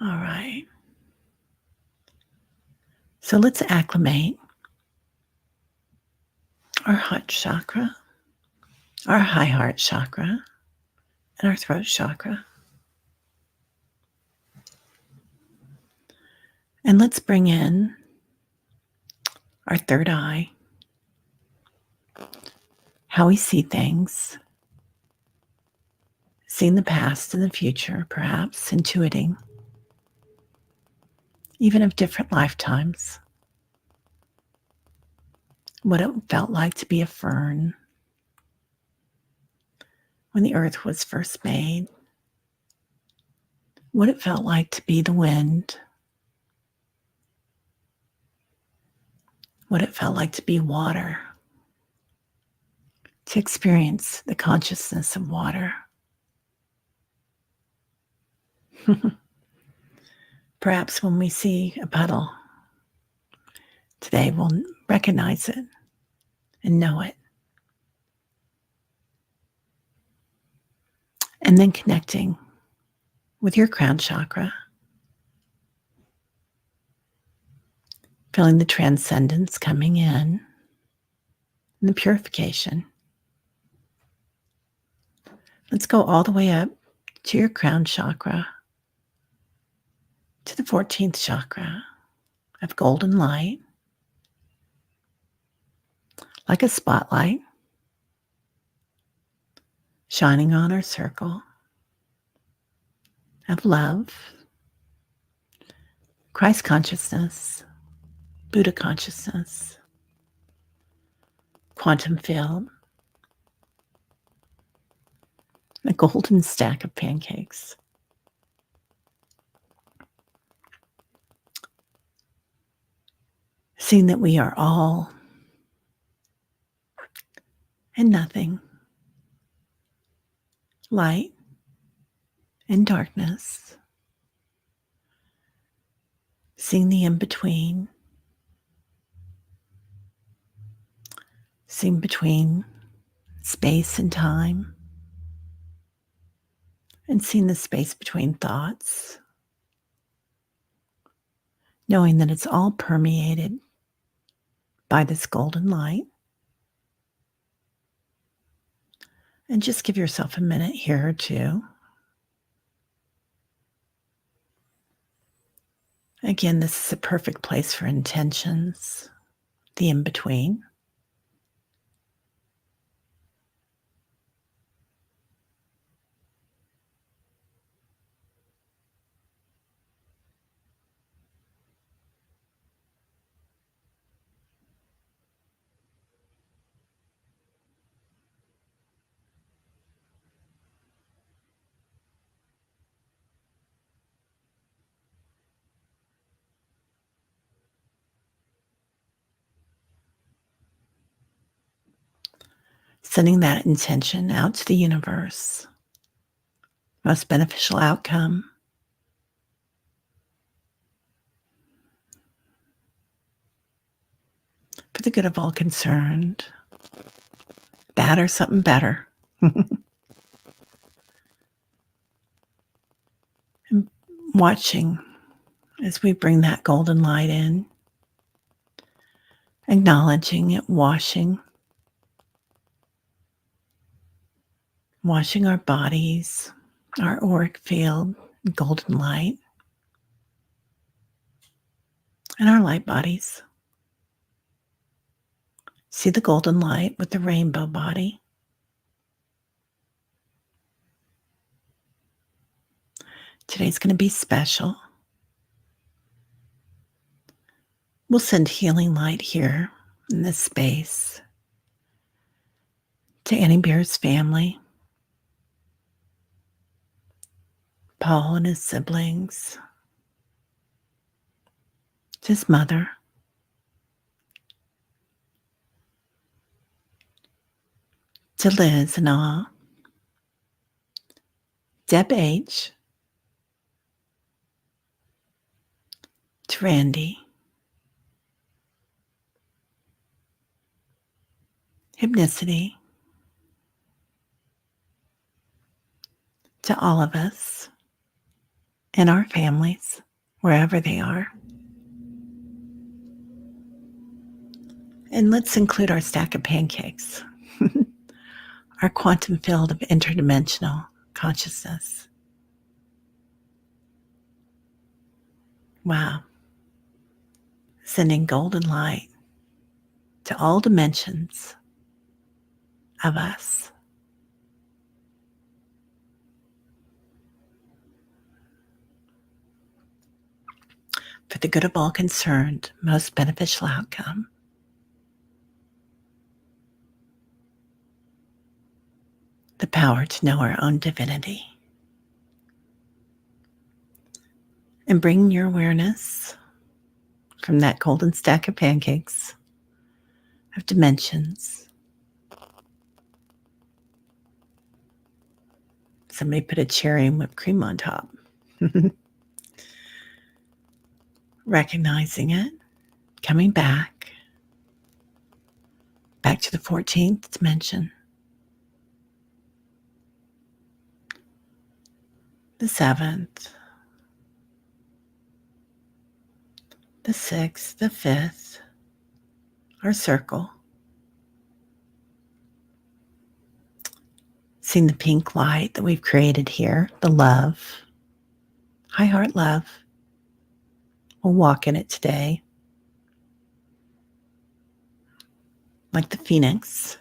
All right. So let's acclimate our heart chakra, our high heart chakra, and our throat chakra. And let's bring in our third eye, how we see things, seeing the past and the future, perhaps intuiting, even of different lifetimes, what it felt like to be a fern when the earth was first made, what it felt like to be the wind, what it felt like to be water, to experience the consciousness of water. Perhaps when we see a puddle today, we'll recognize it and know it. And then connecting with your crown chakra, feeling the transcendence coming in and the purification. Let's go all the way up to your crown chakra, to the 14th chakra of golden light, like a spotlight shining on our circle of love, Christ consciousness, Buddha consciousness, quantum field, a golden stack of pancakes. Seeing that we are all and nothing, light and darkness, seeing the in-between, seeing between space and time, and seeing the space between thoughts, knowing that it's all permeated by this golden light. And just give yourself a minute here or two. Again, this is a perfect place for intentions, the in-between. Sending that intention out to the universe. Most beneficial outcome. For the good of all concerned. That or something better. And watching as we bring that golden light in. Acknowledging it, washing our bodies, our auric field, golden light, and our light bodies. See the golden light with the rainbow body. Today's going to be special. We'll send healing light here in this space to Annie Bear's family, Paul and his siblings, to his mother, to Liz and all, Deb H, to Randy, Hypnicity, to all of us and our families, wherever they are. And let's include our stack of pancakes, our quantum field of interdimensional consciousness. Wow. sending golden light to all dimensions of us. For the good of all concerned, most beneficial outcome. The power to know our own divinity. And bring your awareness from that golden stack of pancakes of dimensions. Somebody put a cherry and whipped cream on top. Recognizing it, coming back to the 14th dimension, the 7th, the 6th, the 5th, our circle. Seeing the pink light that we've created here, the love, high heart love. We'll walk in it today. Like the phoenix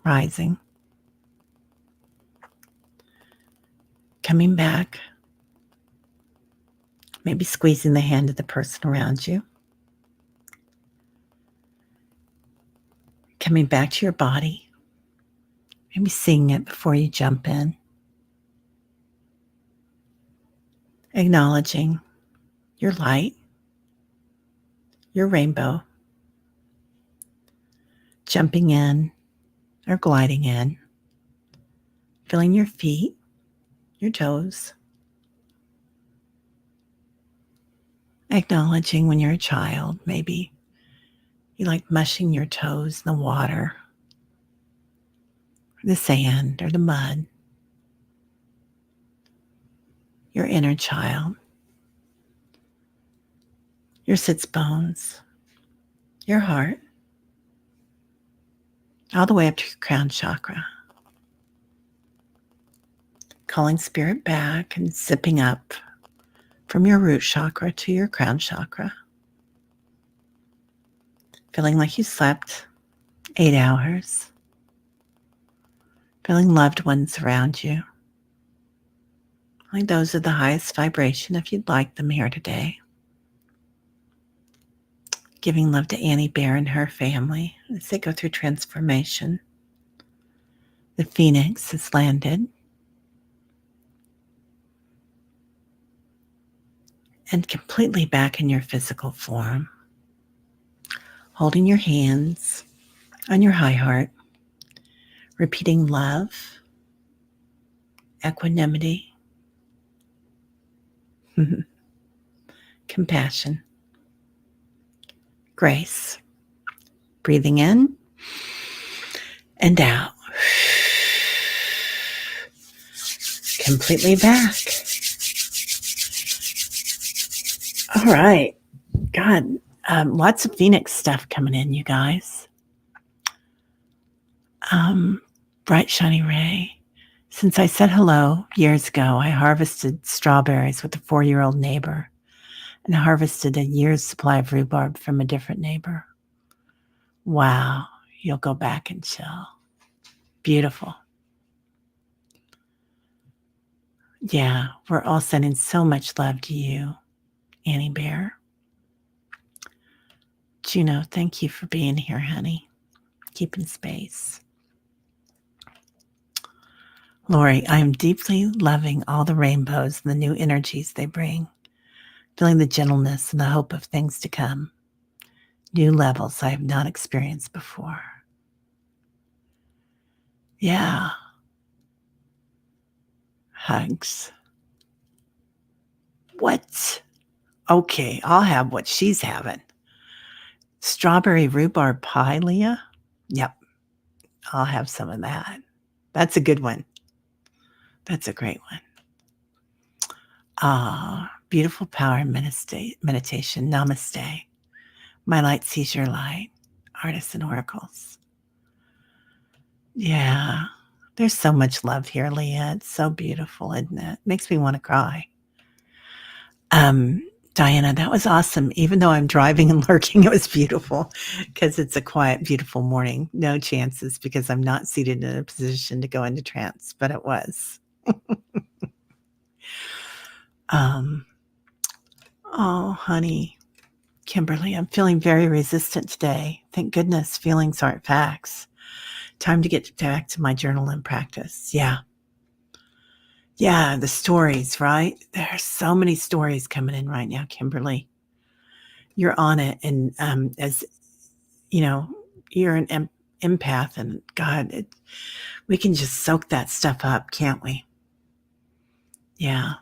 rising. Coming back. Maybe squeezing the hand of the person around you. Coming back to your body. Maybe seeing it before you jump in. Acknowledging your light, your rainbow. Jumping in or gliding in. Feeling your feet, your toes. Acknowledging when you're a child, maybe you like mushing your toes in the water, or the sand, or the mud. Your inner child, your sits bones, your heart, all the way up to your crown chakra. Calling spirit back and zipping up from your root chakra to your crown chakra. Feeling like you slept 8 hours. Feeling loved ones around you. Like those are the highest vibration if you'd like them here today. Giving love to Annie Bear and her family as they go through transformation. The phoenix has landed. And completely back in your physical form. Holding your hands on your high heart. Repeating love, equanimity, compassion, grace. Breathing in and out. Completely back. All right. God, lots of Phoenix stuff coming in, you guys. Bright, shiny ray. Since I said hello years ago, I harvested strawberries with a 4-year-old neighbor and harvested a year's supply of rhubarb from a different neighbor. Wow. You'll go back and chill. Beautiful. Yeah, we're all sending so much love to you, Annie Bear. Juno, thank you for being here, honey. Keeping space. Lori, I am deeply loving all the rainbows and the new energies they bring. Feeling the gentleness and the hope of things to come. New levels I have not experienced before. Yeah. Hugs. What? Okay, I'll have what she's having. Strawberry rhubarb pie, Leah? Yep, I'll have some of that. That's a good one. That's a great one. Beautiful power meditation. Namaste. My light sees your light. Artists and oracles. Yeah, there's so much love here, Leah. It's so beautiful, isn't it? Makes me want to cry. Dr. Diana, that was awesome. Even though I'm driving and lurking, it was beautiful because it's a quiet, beautiful morning. No chances because I'm not seated in a position to go into trance, but it was. Um, oh, honey, Kimberly, I'm feeling very resistant today. Thank goodness feelings aren't facts. Time to get back to my journal and practice. Yeah. Yeah, the stories, right? There are so many stories coming in right now, Kimberly. You're on it. And as you know, you're an empath, and God, we can just soak that stuff up, can't we? Yeah.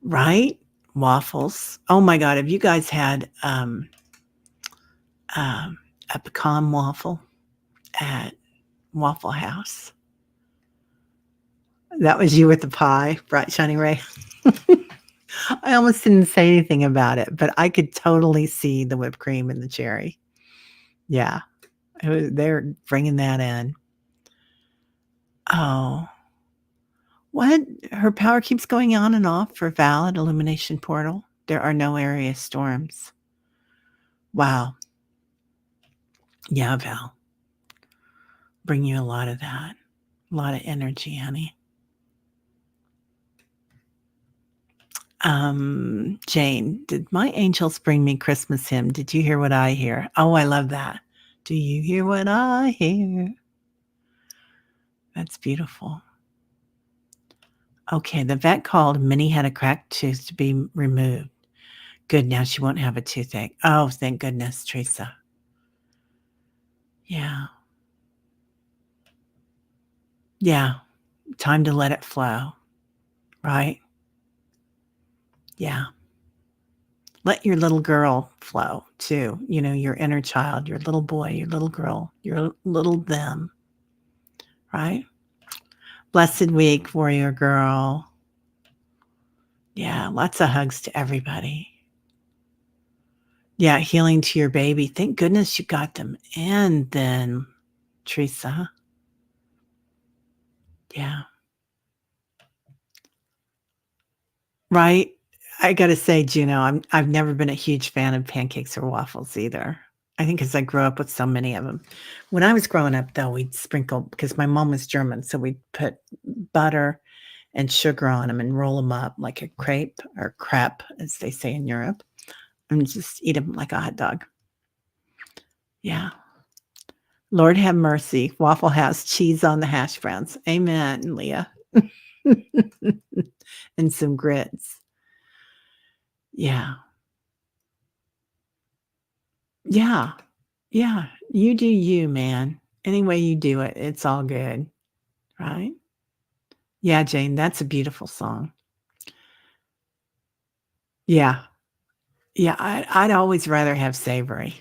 Right? Waffles. Oh my God. Have you guys had a pecan waffle at Waffle House? That was you with the pie, Bright Shiny Ray. I almost didn't say anything about it, but I could totally see the whipped cream and the cherry. Yeah, they're bringing that in. Oh, what? Her power keeps going on and off for Val at Illumination Portal. There are no area storms. Wow. Yeah, Val. Bring you a lot of that. A lot of energy, honey. Jane, did my angels bring me Christmas hymn? Did you hear what I hear? Oh, I love that. Do you hear what I hear? That's beautiful. Okay, the vet called. Minnie had a cracked tooth to be removed. Good, now she won't have a toothache. Oh, thank goodness, Teresa. Yeah. Yeah. Time to let it flow, right? Yeah. Let your little girl flow too. You know, your inner child, your little boy, your little girl, your little them, right? Blessed week, warrior girl. Yeah, lots of hugs to everybody. Yeah, healing to your baby. Thank goodness you got them in then, Teresa. Yeah. Right? I gotta say, Juno, I've never been a huge fan of pancakes or waffles either. I think because I grew up with so many of them. When I was growing up, though, we'd sprinkle because my mom was German, so we'd put butter and sugar on them and roll them up like a crepe or crepe, as they say in Europe, and just eat them like a hot dog. Yeah. Lord have mercy. Waffle House cheese on the hash browns. Amen, Leah. And some grits. Yeah. Yeah. Yeah. You do you, man. Any way you do it, it's all good. Right? Yeah, Jane, that's a beautiful song. Yeah. Yeah. I'd always rather have savory,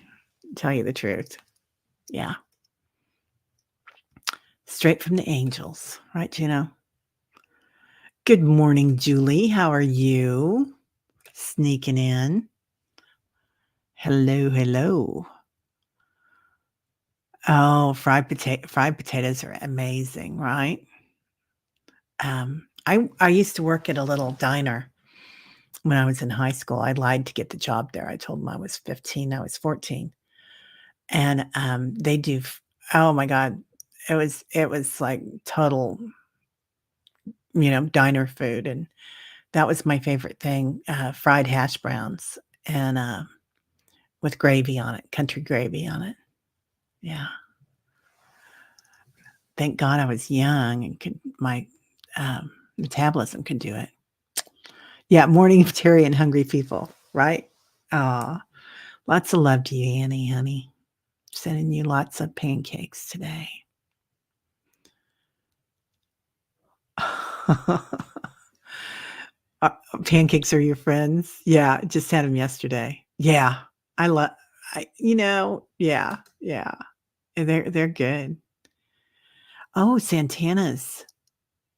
tell you the truth. Yeah. Straight from the angels. Right, Juno? Good morning, Julie. How are you? Sneaking in. Hello, hello. Oh, fried potatoes are amazing, right? I used to work at a little diner when I was in high school. I lied to get the job there. I told them I was 15, I was 14. And, they do oh my god, it was like total, diner food, and that was my favorite thing, fried hash browns and, with gravy on it, country gravy on it. Yeah. Thank God I was young and my metabolism could do it. Yeah, morning of Terry and hungry people, right? Aw, lots of love to you, Annie, honey. Sending you lots of pancakes today. Uh, Pancakes are your friends? Yeah, just had them yesterday. Yeah, I love. Yeah, yeah, they're good. Oh, Santana's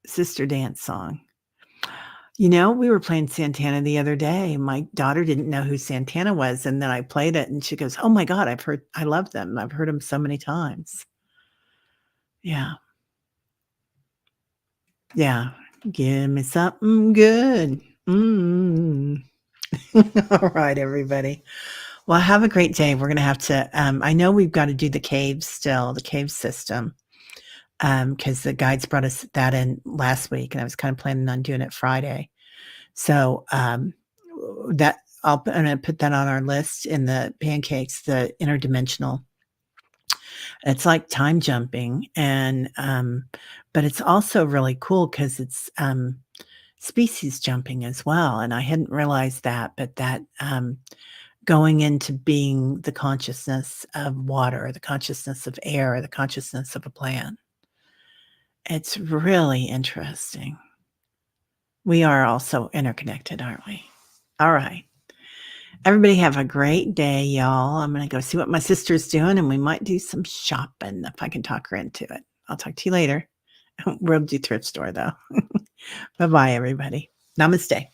sister dance song. We were playing Santana the other day. My daughter didn't know who Santana was, and then I played it, and she goes, "Oh my god, I love them. I've heard them so many times." Yeah, yeah. Give me something good. Mm. All right, everybody. Well, have a great day. We're going to have to, I know we've got to do the caves still, the cave system, because the guides brought us that in last week, and I was kind of planning on doing it Friday. So that I'm going to put that on our list in the pancakes, the interdimensional. It's like time jumping, and but it's also really cool because it's species jumping as well. And I hadn't realized that, but that going into being the consciousness of water, the consciousness of air, the consciousness of a plant. It's really interesting. We are also interconnected, aren't we? All right. Everybody have a great day, y'all. I'm going to go see what my sister's doing, and we might do some shopping if I can talk her into it. I'll talk to you later. We'll do thrift store, though. Bye-bye, everybody. Namaste.